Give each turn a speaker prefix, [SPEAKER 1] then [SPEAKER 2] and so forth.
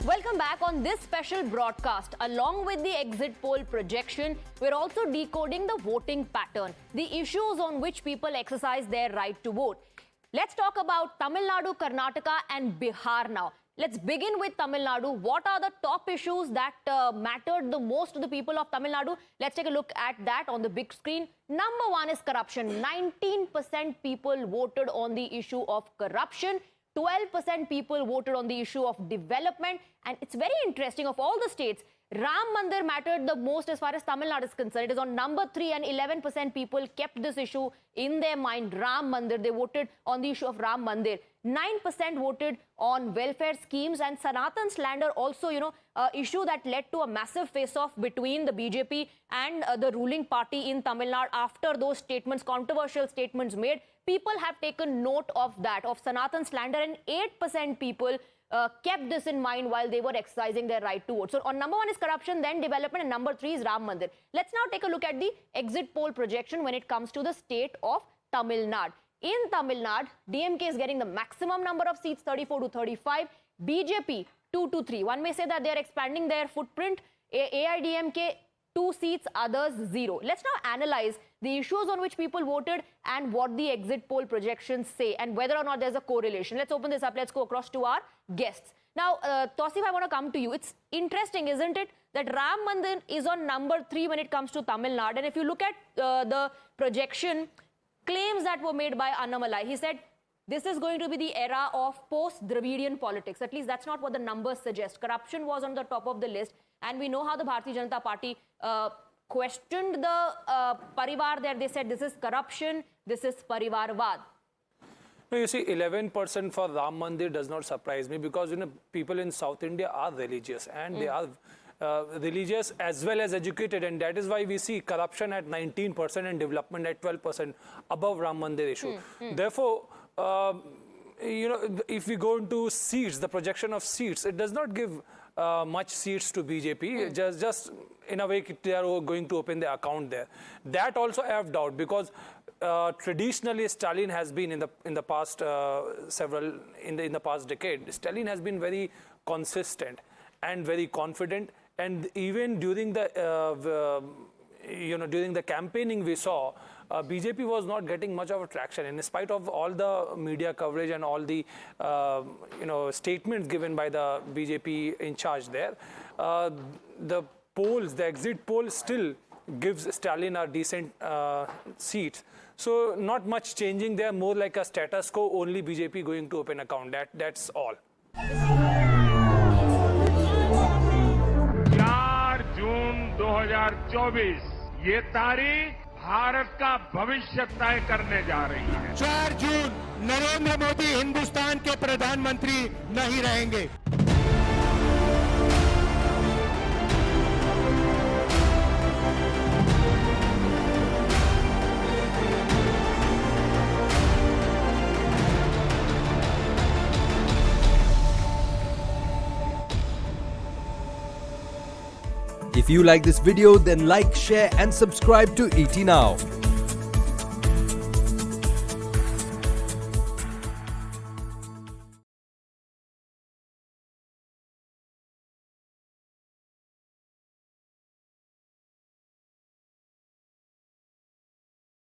[SPEAKER 1] Welcome back on this special broadcast. Along with the exit poll projection, we're also decoding the voting pattern, the issues on which people exercise their right to vote. Let's talk about Tamil Nadu, Karnataka and Bihar now. Let's begin with Tamil Nadu. What are the top issues that mattered the most to the people of Tamil Nadu? Let's take a look at that on the big screen. Number one is corruption. 19% people voted on the issue of corruption. 12% people voted on the issue of development. And it's very interesting, of all the states, Ram Mandir mattered the most as far as Tamil Nadu is concerned. It is on number 3 and 11% people kept this issue in their mind. Ram Mandir, they voted on the issue of Ram Mandir. 9% voted on welfare schemes, and Sanatan slander also, issue that led to a massive face-off between the BJP and the ruling party in Tamil Nadu after those statements, controversial statements made. People have taken note of that, of Sanatan slander, and 8% people kept this in mind while they were exercising their right to vote. So on number 1 is corruption, then development, and number 3 is Ram Mandir. Let's now take a look at the exit poll projection when it comes to the state of Tamil Nadu. In Tamil Nadu, DMK is getting the maximum number of seats, 34 to 35. BJP, 2 to 3. One may say that they are expanding their footprint. AIDMK, 2 seats, others 0. Let's now analyze the issues on which people voted and what the exit poll projections say and whether or not there's a correlation. Let's open this up. Let's go across to our guests. Now, Tausif, I want to come to you. It's interesting, isn't it, that Ram Mandir is on number 3 when it comes to Tamil Nadu. And if you look at the projection, claims that were made by Annamalai, he said, this is going to be the era of post-Dravidian politics. At least that's not what the numbers suggest. Corruption was on the top of the list. And we know how the Bharatiya Janata Party questioned the Parivar there. They said this is corruption, this is Parivarvad.
[SPEAKER 2] No, you see, 11% for Ram Mandir does not surprise me because, people in South India are religious and they are religious as well as educated, and that is why we see corruption at 19% and development at 12% above Ram Mandir issue. Therefore, if we go into seats, the projection of seats, it does not give much seats to BJP. Just in a way, they are going to open the account there. That also I have doubt because traditionally Stalin has been in the past in the past decade. Stalin has been very consistent and very confident. And even during the during the campaigning, we saw BJP was not getting much of a traction, and in spite of all the media coverage and all the statements given by the BJP in charge there, the polls, the exit poll still gives Stalin a decent seat. So not much changing there, more like a status quo. Only BJP going to open account. That's all.
[SPEAKER 3] 4 जून 2024 ये तारीख भारत का भविष्य तय करने जा रही है।
[SPEAKER 4] 4 जून नरेंद्र मोदी हिंदुस्तान के प्रधानमंत्री नहीं रहेंगे।
[SPEAKER 5] If you like this video, then like, share and subscribe to ET Now.